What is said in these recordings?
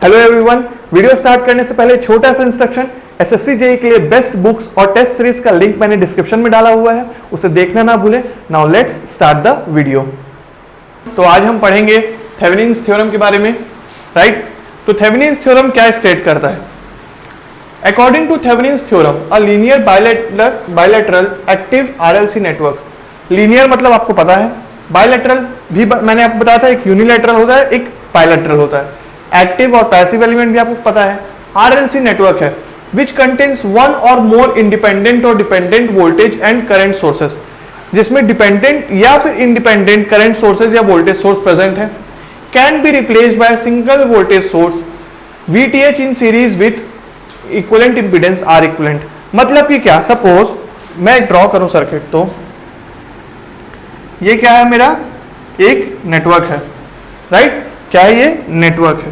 Hello everyone, video start करने से पहले छोटा सा इंस्ट्रक्शन। एसएससी जेईई के लिए बेस्ट बुक्स और टेस्ट सीरीज का लिंक मैंने डिस्क्रिप्शन में डाला हुआ है, उसे देखना ना भूलें। Now let's start the video. तो आज हम पढ़ेंगे थेवेनिन्स थ्योरम के बारे में, राइट। तो थेवेनिन्स थ्योरम क्या स्टेट करता है? According to Thevenin's theorem, a linear bilateral active RLC network. Linear मतलब आपको पता है, बायलैटरल भी मैंने आपको बताया था, एक यूनिलैटरल होता है, एक बायलैटरल होता है। एक्टिव और पैसिव एलिमेंट भी आपको पता है। आरएलसी नेटवर्क है विच contains one or more independent or dependent voltage and current sources, जिसमें डिपेंडेंट या फिर इंडिपेंडेंट करंट सोर्सेज या वोल्टेज सोर्स प्रेजेंट है। Can be replaced by single voltage source VTH in series with equivalent impedance R equivalent. मतलब कि क्या, suppose मैं draw करूं सर्किट, तो ये क्या है, मेरा एक नेटवर्क है, राइट। क्या है ये? नेटवर्क है,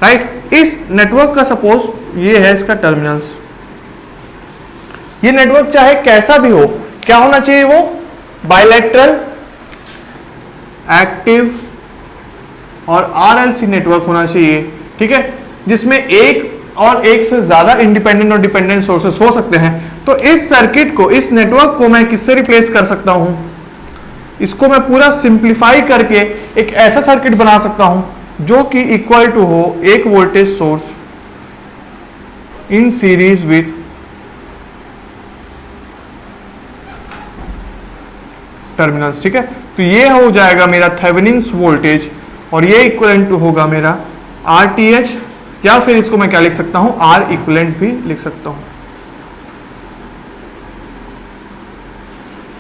राइट। इस नेटवर्क का सपोज ये है इसका टर्मिनल्स। ये नेटवर्क चाहे कैसा भी हो, क्या होना चाहिए? वो बायलैटरल एक्टिव और आरएलसी नेटवर्क होना चाहिए, ठीक है, जिसमें एक और एक से ज्यादा इंडिपेंडेंट और डिपेंडेंट सोर्सेस हो सकते हैं। तो इस सर्किट को, इस नेटवर्क को मैं किससे रिप्लेस कर सकता हूं? इसको मैं पूरा सिंप्लीफाई करके एक ऐसा सर्किट बना सकता हूं जो कि इक्वल टू हो एक voltage source in series with terminals, ठीक है। तो ये हो जाएगा मेरा थेवेनिन्स वोल्टेज और ये इक्विवेलेंट टू होगा मेरा RTH, या फिर इसको मैं क्या लिख सकता हूं, R इक्विवेलेंट भी लिख सकता हूं,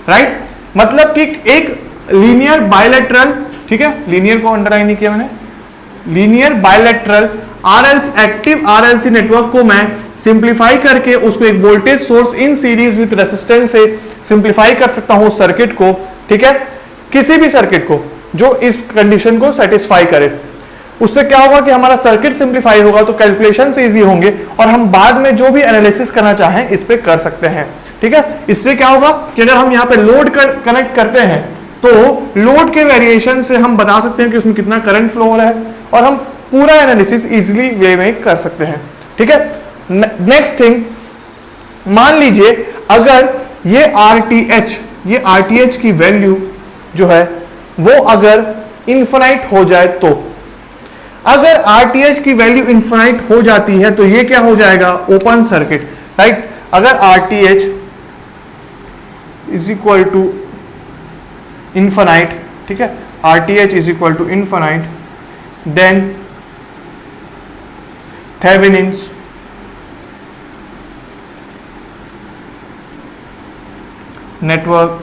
राइट। मतलब कि एक लीनियर बायलैटरल, ठीक है, लीनियर को अंडरलाइन नहीं किया मैंने, linear bilateral active RLC network को मैं सिंप्लीफाई करके उसको एक voltage source in series with resistance से सिंप्लीफाई कर सकता हूं सर्किट को, ठीक है, किसी भी सर्किट को जो इस कंडीशन को सेटिस्फाई करे। उससे क्या होगा कि हमारा सर्किट सिंप्लीफाई होगा, तो कैलकुलेशन से इजी होंगे और हम बाद में जो भी एनालिसिस करना चाहें इस पे कर सकते हैं, ठीक है। इससे क्या होगा कि अगर हम यहाँ पे लोड कनेक्ट करते हैं तो लोड के वेरिएशन से हम बता सकते हैं कि उसमें कितना करंट फ्लो हो रहा है और हम पूरा एनालिसिस इजीली वे में कर सकते हैं, ठीक है। नेक्स्ट थिंग, मान लीजिए अगर ये RTH की वैल्यू जो है वो अगर इनफाइनाइट हो जाए, तो अगर RTH की वैल्यू इनफाइनाइट हो जाती है तो ये क्या हो जाएगा? Open circuit, right. अगर RTH is equal to infinite, ठीक है, RTH is equal to infinite, then Thevenin's network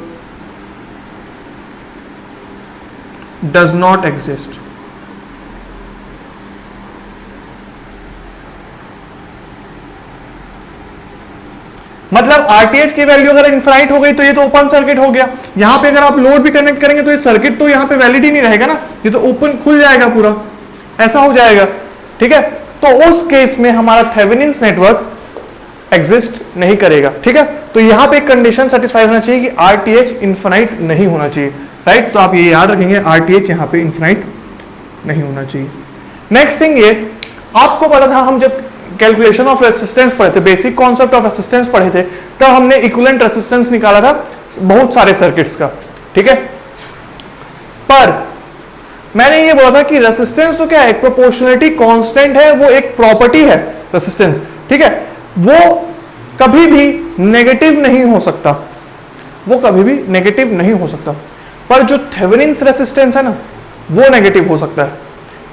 does not exist। मतलब RTH की वैल्यू अगर इनफाइनाइट हो गई तो ये तो ओपन सर्किट हो गया। यहां पे अगर आप लोड भी कनेक्ट करेंगे तो ये सर्किट तो यहां पे वैलिड ही नहीं रहेगा ना, ये तो ओपन खुल जाएगा पूरा, ऐसा हो जाएगा, ठीक है। तो उस केस में हमारा थेवेनिन्स नेटवर्क एग्जिस्ट नहीं करेगा, ठीक है। तो यहां पे एक कंडीशन सेटिस्फाई होना चाहिए कि RTH इनफाइनाइट नहीं होना चाहिए, राइट। तो आप ये याद रखेंगे, RTH यहां पे इनफाइनाइट नहीं होना चाहिए। नेक्स्ट थिंग, ये आपको पता था, हम जब कैलकुलेशन ऑफ रेसिस्टेंस पढ़े थे, बेसिक कॉन्सेप्ट ऑफ रेसिस्टेंस पढ़े थे, तब हमने इक्विवेलेंट रेसिस्टेंस निकाला था बहुत सारे सर्किट्स का, ठीक है। पर मैंने ये बोला था कि रेसिस्टेंस तो क्या है, प्रोपोर्शनलिटी कांस्टेंट है, वो एक प्रॉपर्टी है रेसिस्टेंस, ठीक है। वो कभी भी नेगेटिव नहीं हो सकता, वो कभी भी नेगेटिव नहीं हो सकता। पर जो थेवेनिन्स रेसिस्टेंस है ना, वो नेगेटिव हो सकता है।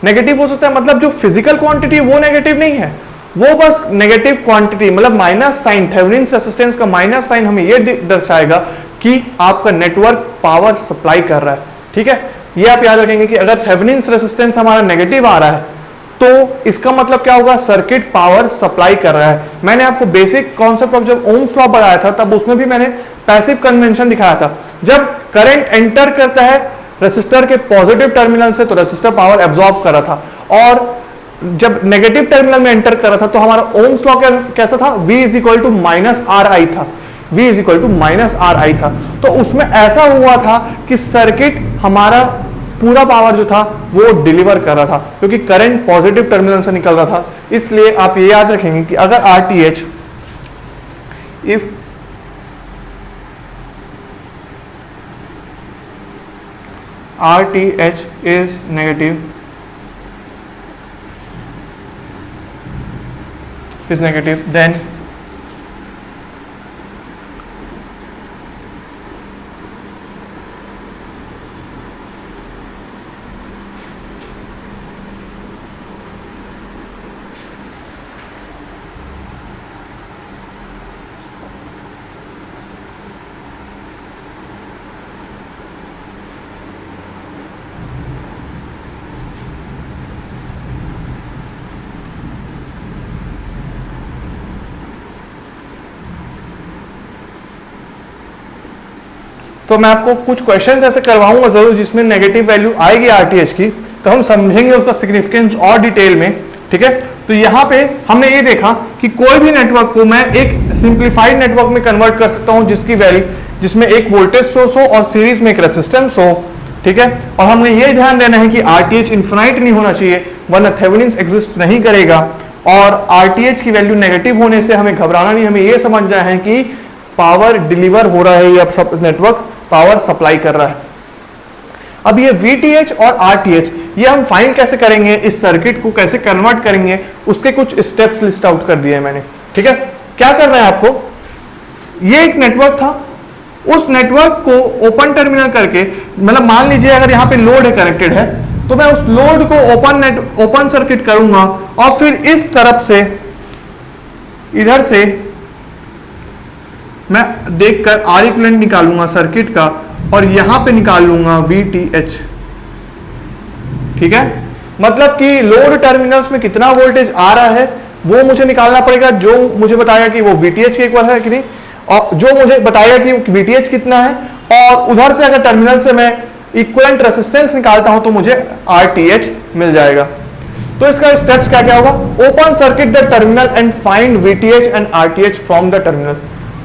नेगेटिव हो सकता है मतलब जो फिजिकल क्वांटिटी वो नेगेटिव नहीं है, वो बस नेगेटिव क्वांटिटी, मतलब माइनस साइन, थेवेनिन्स रेसिस्टेंस का माइनस साइन हमें ये दर्शाएगा कि आपका नेटवर्क पावर सप्लाई कर रहा है, ठीक है। ये आप याद रखेंगे कि अगर थेवेनिन्स रेसिस्टेंस हमारा नेगेटिव आ रहा है तो इसका मतलब क्या होगा? सर्किट पावर सप्लाई कर रहा है। मैंने आपको बेसिक कॉन्सेप्ट ऑफ जब ओम्स लॉ बताया था तब उसमें भी मैंने पैसिव कन्वेंशन दिखाया था। जब करंट एंटर करता है रेसिस्टर के पॉजिटिव टर्मिनल से तो रेसिस्टर पावर एब्जॉर्ब कर रहा था, और जब नेगेटिव टर्मिनल में एंटर कर रहा था तो हमारा ओम्स लॉ कैसा था? V is equal to minus R I था, V is equal to minus R I था। तो उसमें ऐसा हुआ था कि सर्किट हमारा पूरा पावर जो था वो डिलीवर कर रहा था, क्योंकि करंट पॉजिटिव टर्मिनल से निकल रहा था। इसलिए आप ये याद रखेंगे कि अगर RTH if RTH is negative, then तो मैं आपको कुछ क्वेश्चंस ऐसे करवाऊंगा जरूर जिसमें नेगेटिव वैल्यू आएगी RTH की, तो हम समझेंगे उसका सिग्निफिकेंस और डिटेल में, ठीक है। तो यहाँ पे हमने ये देखा कि कोई भी नेटवर्क को मैं एक सिंप्लीफाइड नेटवर्क में कन्वर्ट कर सकता हूँ जिसकी वैल्यू, जिसमें एक वोल्टेज सोर्स हो और सीरीज में एक रेजिस्टेंस हो, ठीक है। और हमने ये ध्यान देना है कि RTH इन्फिनाइट नहीं होना चाहिए, वरना थेवेनिन्स एग्जिस्ट नहीं करेगा। और RTH की वैल्यू नेगेटिव होने से हमें घबराना नहीं, हमें ये समझना है कि पावर डिलीवर हो रहा है या नेटवर्क पावर सप्लाई कर रहा है। अब ये VTH और RTH ये हम फाइंड कैसे करेंगे, इस सर्किट को कैसे कन्वर्ट करेंगे, उसके कुछ स्टेप्स लिस्ट आउट कर दिए हैं मैंने, ठीक है। क्या करना है आपको, ये एक नेटवर्क था, उस नेटवर्क को ओपन टर्मिनल करके, मतलब मान लीजिए अगर यहाँ पे लोड है कनेक्टेड है, तो मैं उस लोड को ओपन सर्किट करूंगा और फिर इस तरफ से इधर से मैं देखकर आर इक्विवेलेंट निकालूंगा सर्किट का और यहां पे निकाल लूंगा VTH, ठीक है। मतलब कि लोड टर्मिनल्स में कितना वोल्टेज आ रहा है वो मुझे निकालना पड़ेगा, जो मुझे बताएगा कि वो VTH के इक्वल है कि नहीं, और जो मुझे बताएगा कि VTH कितना है, और उधर से अगर टर्मिनल से मैं इक्विवेलेंट रेजिस्टेंस निकालता हूं तो मुझे RTH मिल जाएगा। तो इसका स्टेप्स क्या क्या होगा, open circuit the terminal and find VTH and RTH from the terminal.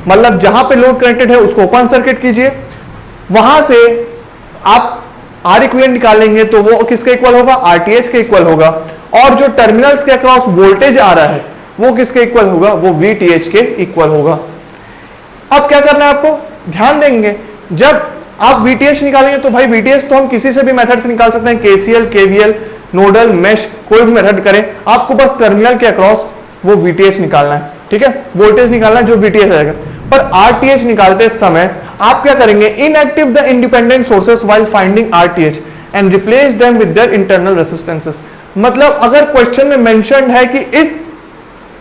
मतलब जहां पे लोड कनेक्टेड है उसको ओपन सर्किट कीजिए, वहां से आप आर इक्विवेलेंट निकालेंगे तो वो किसके इक्वल होगा, RTH के इक्वल होगा, और जो टर्मिनल्स के अक्रॉस वोल्टेज आ रहा है वो किसके इक्वल होगा, वो VTH के इक्वल होगा। अब क्या करना है आपको, ध्यान देंगे, जब आप VTH निकालेंगे तो भाई VTH तो हम किसी से भी मेथड से निकाल सकते हैं, KCL, KVL, नोडल, मेश, कोई भी मेथड करें, आपको बस टर्मिनल के अक्रॉस वो VTH निकालना है, ठीक है, वोल्टेज निकालना है जो VTH आएगा। पर RTH निकालते समय आप क्या करेंगे, inactive the independent sources while finding RTH and replace them with their internal resistances. मतलब अगर क्वेश्चन में मेंशन्ड है कि इस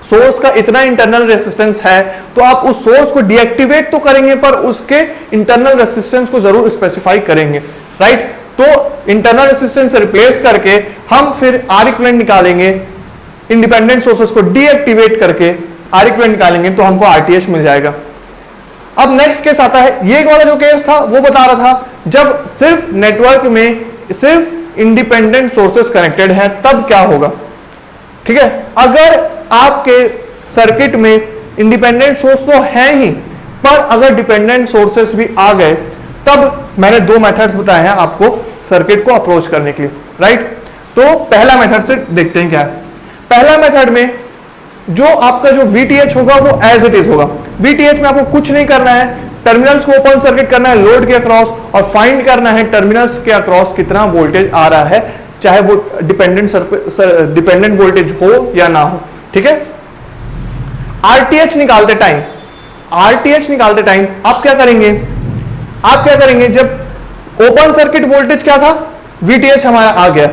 सोर्स का इतना इंटरनल रेजिस्टेंस है, तो आप उस सोर्स को डीएक्टिवेट तो करेंगे पर उसके इंटरनल रेजिस्टेंस को जरूर स्पेसिफाई करेंगे, राइट। तो इंटरनल रेजिस्टेंस से रिप्लेस करके हम फिर आर इक्विवेलेंट निकालेंगे, इंडिपेंडेंट सोर्सेस को डीएक्टिवेट करके आर इक्विवेलेंट निकालेंगे तो हमको RTH मिल जाएगा। अब नेक्स्ट केस आता है, ये वाला जो केस था वो बता रहा था जब सिर्फ नेटवर्क में सिर्फ इंडिपेंडेंट सोर्सेस कनेक्टेड है तब क्या होगा, ठीक है। अगर आपके सर्किट में इंडिपेंडेंट सोर्स तो है ही, पर अगर डिपेंडेंट सोर्सेस भी आ गए, तब मैंने दो मेथड्स बताए हैं आपको सर्किट को अप्रोच करने के लिए, राइट। तो पहला मेथड से देखते हैं क्या है। पहला मेथड में जो आपका जो VTH होगा वो एज इट इज होगा। VTH में आपको कुछ नहीं करना है, टर्मिनल्स को ओपन सर्किट करना है लोड के अक्रॉस और फाइंड करना है टर्मिनल्स के अक्रॉस कितना वोल्टेज आ रहा है, चाहे वो डिपेंडेंट वोल्टेज हो या ना हो, ठीक है। RTH निकालते टाइम आप क्या करेंगे, जब ओपन सर्किट वोल्टेज क्या था, VTH हमारा आ गया,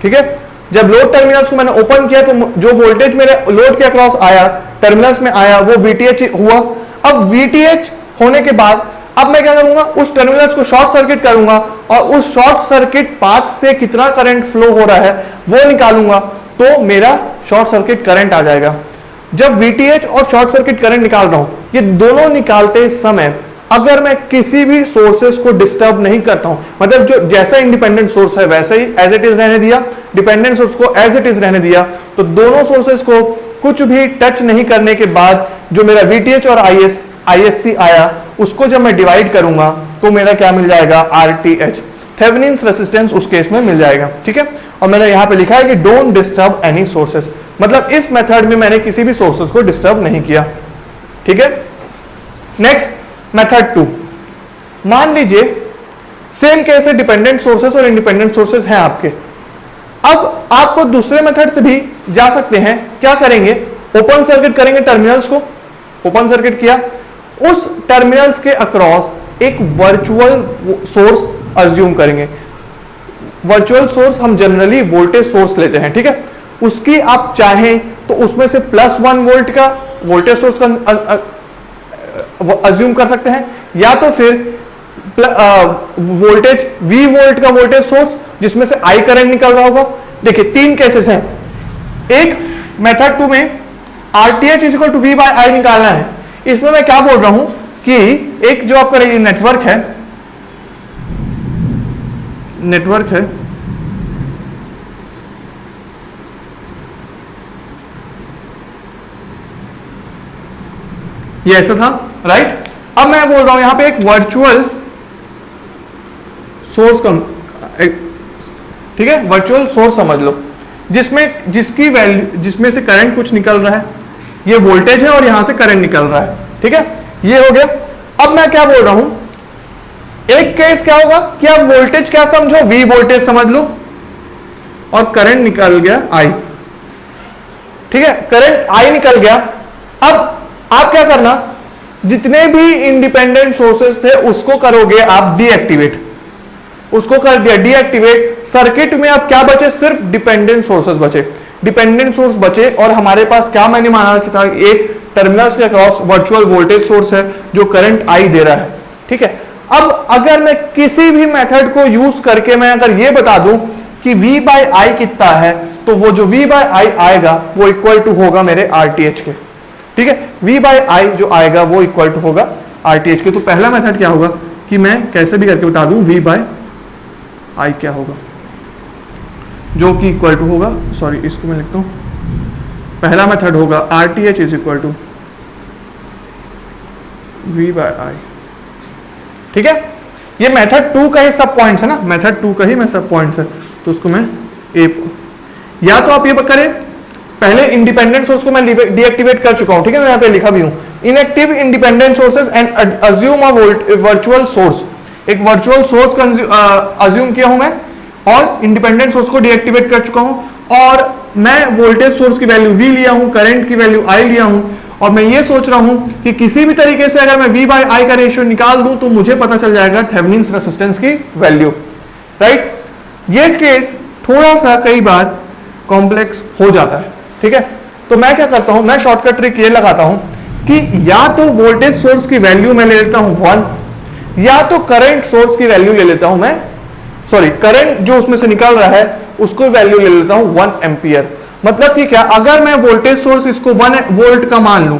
ठीक है। जब लोड टर्मिनल्स को मैंने ओपन किया तो जो वोल्टेज मेरे लोड के अक्रॉस आया, टर्मिनल्स में आया, वो VTH हुआ। अब VTH होने के बाद अब मैं क्या करूंगा, उस टर्मिनल्स को शॉर्ट सर्किट करूंगा और उस शॉर्ट सर्किट पाथ से कितना करंट फ्लो हो रहा है वो निकालूंगा, तो मेरा शॉर्ट सर्किट करंट आ जाएगा। जब VTH और शॉर्ट सर्किट करंट निकाल रहा हूं, ये दोनों निकालते समय अगर मैं किसी भी सोर्सेस को डिस्टर्ब नहीं करता हूं, मतलब जो जैसा इंडिपेंडेंट सोर्स है वैसे ही एज इट इज रहने दिया, डिपेंडेंट सोर्स को एज इट इज रहने दिया, तो दोनों सोर्सेस को कुछ भी टच नहीं करने के बाद जो मेरा VTH और ISC आया, उसको जब मैं डिवाइड करूंगा तो मेरा क्या मिल जाएगा, RTH। थेवेनिन्स रेजिस्टेंस उस केस में मिल जाएगा। ठीक है, और मैंने यहां पे लिखा है कि डोंट डिस्टर्ब एनी सोर्सेस, मतलब इस मेथड में मैंने किसी भी सोर्सेस को डिस्टर्ब नहीं किया। ठीक है, नेक्स्ट मेथड 2, मान लीजिए सेम केस है, डिपेंडेंट सोर्सेस और इंडिपेंडेंट सोर्सेस हैं आपके। अब आपको दूसरे मेथड से भी जा सकते हैं। क्या करेंगे, ओपन सर्किट करेंगे टर्मिनल्स को, ओपन सर्किट किया, उस टर्मिनल्स के अक्रॉस एक वर्चुअल सोर्स अज्यूम करेंगे। वर्चुअल सोर्स हम जनरली वोल्टेज सोर्स लेते हैं। ठीक है, उसकी आप चाहें तो उसमें से +1 वोल्ट का वोल्टेज सोर्स का अज्यूम कर सकते हैं, या तो फिर वोल्टेज V वोल्ट का वोल्टेज सोर्स जिसमें से I करंट निकल रहा होगा। देखिए 3 केसेस हैं। एक मेथड 2 में RTH = V/I निकालना है। इसमें मैं क्या बोल रहा हूं कि एक जो आपका नेटवर्क है ये ऐसा था, राइट। अब मैं बोल रहा हूं यहां पे एक वर्चुअल सोर्स ठीक है, वर्चुअल सोर्स समझ लो, जिसकी वैल्यू, जिसमें से करंट कुछ निकल रहा है, ये वोल्टेज है और यहां से करंट निकल रहा है। ठीक है, ये हो गया। अब मैं क्या बोल रहा हूं, एक केस क्या होगा कि आप वोल्टेज क्या समझो, V वोल्टेज समझ लो, और करंट निकल गया I। ठीक है, करंट I निकल गया। अब आप क्या करना, जितने भी इंडिपेंडेंट सोर्सेस थे उसको करोगे आप डीएक्टिवेट, उसको कर दिया डीएक्टिवेट। सर्किट में अब क्या बचे, सिर्फ डिपेंडेंट सोर्सेस बचे, डिपेंडेंट सोर्स बचे। और हमारे पास क्या मैंने माना कि था, एक टर्मिनल्स के अक्रॉस वर्चुअल वोल्टेज सोर्स है जो करंट I दे रहा है। ठीक है, अब अगर मैं किसी भी मेथड को यूज करके मैं अगर ये बता दूं कि V/I कितना है, तो वो जो V/I आएगा वो इक्वल टू होगा मेरे RTH के। ठीक है, V/I जो आएगा वो इक्वल टू होगा RTH के। तो पहला मेथड क्या होगा कि मैं कैसे भी करके बता दूं V/I क्या होगा, जो कि इक्वल टू होगा, सॉरी इसको मैं लिखता हूं, पहला मेथड होगा RTH = V/I। ठीक है, ये मेथड 2 का ही सब पॉइंट्स है ना, मेथड 2 का ही मैं सब पॉइंट्स है, तो उसको मैं या तो आप ये करें, पहले इंडिपेंडेंट सोर्स को मैं डीएक्टिवेट कर चुका हूं। ठीक है, मैं यहां पे लिखा भी हूं, inactive independent sources and assume a virtual source. एक वर्चुअल सोर्स अज्यूम किया हूं मैं, और इंडिपेंडेंट सोर्स को डीएक्टिवेट कर चुका हूं, और मैं वोल्टेज सोर्स की वैल्यू V लिया हूं, करंट की वैल्यू I लिया हूं, और मैं ये सोच रहा हूं कि किसी भी तरीके से अगर मैं V/I का रेशियो निकाल दूं तो मुझे पता चल जाएगा थेवेनिन्स रेजिस्टेंस की वैल्यू, राइट। ये केस थोड़ा सा कई बार कॉम्प्लेक्स हो जाता है। ठीक है, तो मैं क्या करता हूं, मैं शॉर्टकट ट्रिक ये लगाता हूं कि या तो वोल्टेज सोर्स की वैल्यू मैं ले लेता हूं 1, या तो करंट सोर्स की वैल्यू ले लेता हूं मैं, सॉरी करंट जो उसमें से निकल रहा है उसको वैल्यू ले लेता हूं 1 एम्पियर। मतलब कि क्या, अगर मैं वोल्टेज सोर्स इसको 1 वोल्ट का मान लूं,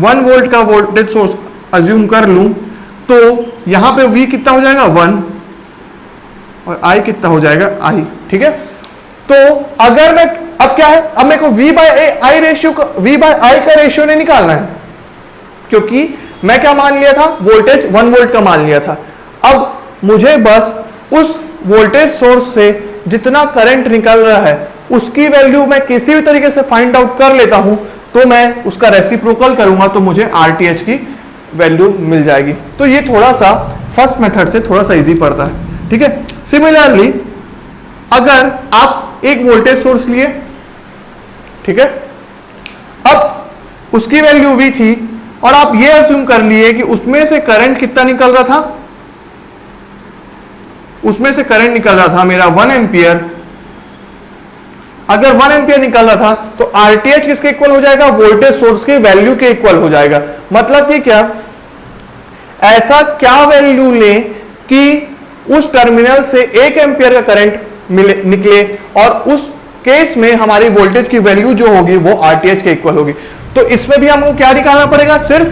1 वोल्ट का वोल्टेज सोर्स अज्यूम कर लूं, तो यहां पे V कितना हो जाएगा 1 और I कितना हो जाएगा I। ठीक है, तो अगर मैं, अब क्या है, अब मेरे को V/I रेशियो का, V/I का रेशियो नहीं निकालना है, क्योंकि मैं क्या मान लिया था, वोल्टेज 1 वोल्ट का मान लिया था। अब मुझे बस उस वोल्टेज सोर्स से जितना करंट निकल रहा है उसकी वैल्यू मैं किसी भी तरीके से फाइंड आउट कर लेता हूं, तो मैं उसका रेसिप्रोकल करूंगा तो मुझे RTH की वैल्यू मिल जाएगी। तो ये थोड़ा सा फर्स्ट मेथड से थोड़ा सा इजी पड़ता है। ठीक है, सिमिलरली अगर आप एक वोल्टेज सोर्स लिए, ठीक है, अब उसकी वैल्यू V थी, और आप ये अज्यूम कर लिए कि उसमें से करंट कितना निकल रहा था, उसमें से करंट निकल रहा था मेरा 1 एम्पियर। अगर 1 एम्पियर निकल रहा था तो RTH किसके इक्वल हो जाएगा, वोल्टेज सोर्स के वैल्यू के इक्वल हो जाएगा। मतलब कि क्या, ऐसा क्या वैल्यू लें कि उस टर्मिनल से 1 एम्पियर का करंट निकले, और उस केस में हमारी वोल्टेज की वैल्यू जो होगी वो RTH के इक्वल होगी। तो इसमें भी हमको क्या निकालना पड़ेगा, सिर्फ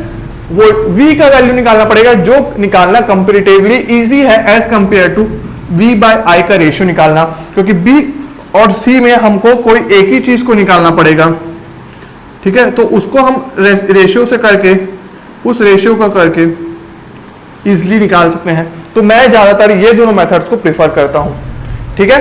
V का वैल्यू निकालना पड़ेगा, जो निकालना कंपैरेटिवली इजी है एज कंपेयर टू V/I का रेशियो निकालना, क्योंकि B और C में हमको कोई एक ही चीज को निकालना पड़ेगा। ठीक है, तो उसको हम रेशियो से करके, उस रेशियो का करके इजिली निकाल सकते हैं। तो मैं ज्यादातर ये दोनों मेथड्स को प्रेफर करता हूं। ठीक है,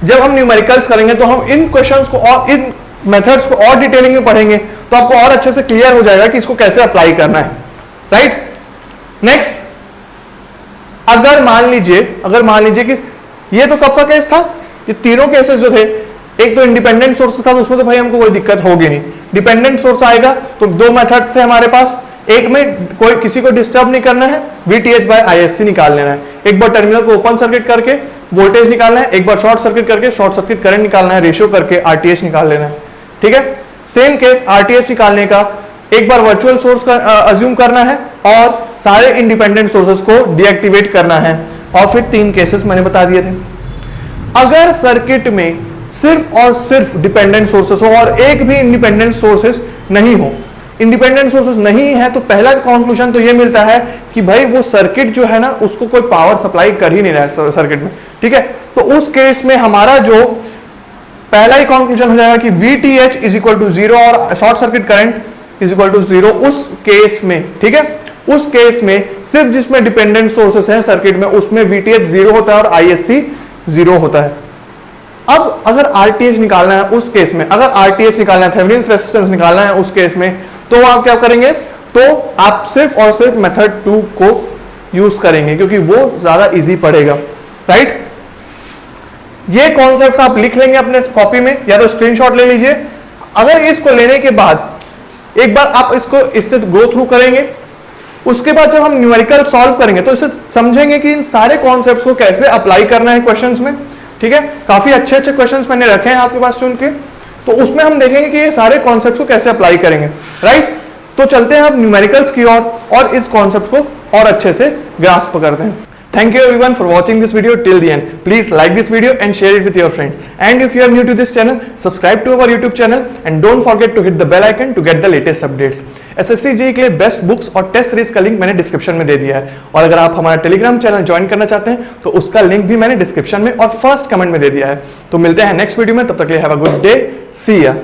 जब हम न्यूमेरिकल्स करेंगे तो हम इन क्वेश्चंस को और इन मेथड्स को और डिटेलिंग में पढ़ेंगे तो आपको और अच्छे से क्लियर हो जाएगा कि इसको कैसे अप्लाई करना है। राइट, नेक्स्ट, अगर मान लीजिए कि ये तो कब का केस था, ये तीनों केसेस जो थे, एक तो इंडिपेंडेंट सोर्स था तो उसमें तो भाई हमको कोई दिक्कत होगी नहीं। डिपेंडेंट सोर्स आएगा तो दो मेथड थे हमारे पास, एक में कोई किसी को डिस्टर्ब नहीं करना है, VTH बाय ISC निकाल लेना है, एक बार टर्मिनल को ओपन सर्किट करके वोल्टेज निकालना है, एक बार शॉर्ट सर्किट करके शॉर्ट सर्किट करंट निकालना है, रेशियो करके RTH निकाल लेना है। ठीक है, सेम केस RTH निकालने का, एक बार वर्चुअल सोर्स का अज्यूम करना है और सारे इंडिपेंडेंट सोर्सेस को डीएक्टिवेट करना है, और फिर 3 केसेस मैंने बता दिए थे। अगर सर्किट में सिर्फ और सिर्फ डिपेंडेंट सोर्सेस हो और एक भी इंडिपेंडेंट सोर्सेस नहीं हो, इंडिपेंडेंट सोर्सेस नहीं है, तो पहला कंक्लूजन तो ये मिलता है कि भाई वो सर्किट जो है ना उसको कोई पावर सप्लाई कर ही नहीं रहा है सर्किट में। ठीक है, तो उस केस में हमारा जो पहला ही कंक्लूजन हो जाएगा कि VTH इज इक्वल टू 0 और short circuit current is equal to 0 उस केस में। ठीक है, उस केस में सिर्फ जिसमें डिपेंडेंट सोर्सेस हैं सर्किट में उसमें VTH 0 होता है और ISC 0 होता है। अब अगर RTH निकालना है उस केस में, अगर RTH निकालना है, थेवेनिन रेजिस्टेंस निकालना है उस केस में, तो आप क्या करेंगे, तो आप सिर्फ और सिर्फ मेथड 2 को यूज करेंगे क्योंकि वो ज्यादा इजी पड़ेगा। राइट, ये कॉन्सेप्ट्स आप लिख लेंगे अपने कॉपी में या तो स्क्रीनशॉट ले लीजिए। अगर इसको लेने के बाद एक बार आप इसको इससे गो थ्रू करेंगे, उसके बाद जब हम न्यूमेरिकल सॉल्व करेंगे तो इसे समझेंगे कि इन सारे कॉन्सेप्ट्स को कैसे अप्लाई करना है क्वेश्चंस में। ठीक है, काफी अच्छे अच्छे क्वेश्चंस मैंने रखे हैं आपके पास चुन के, तो उसमें हम देखेंगे कि ये सारे कॉन्सेप्ट्स को कैसे अप्लाई करेंगे। राइट, तो चलते हैं अब न्यूमेरिकल्स की ओर और इस कॉन्सेप्ट को और अच्छे से ग्रास्प करते हैं। Thank you everyone for watching this video till the end. Please like this video and share it with your friends. And if you are new to this channel, subscribe to our YouTube channel and don't forget to hit the bell icon to get the latest updates. SSC JEE के लिए best books और test series का link मैंने description में दे दिया है, और अगर आप हमारा टेलीग्राम चैनल ज्वाइन करना चाहते हैं तो उसका लिंक भी मैंने डिस्क्रिप्शन में और फर्स्ट कमेंट में दे दिया है। तो मिलते हैं नेक्स्ट वीडियो में, तब तक के लिए हैव अ गुड डे, सी या।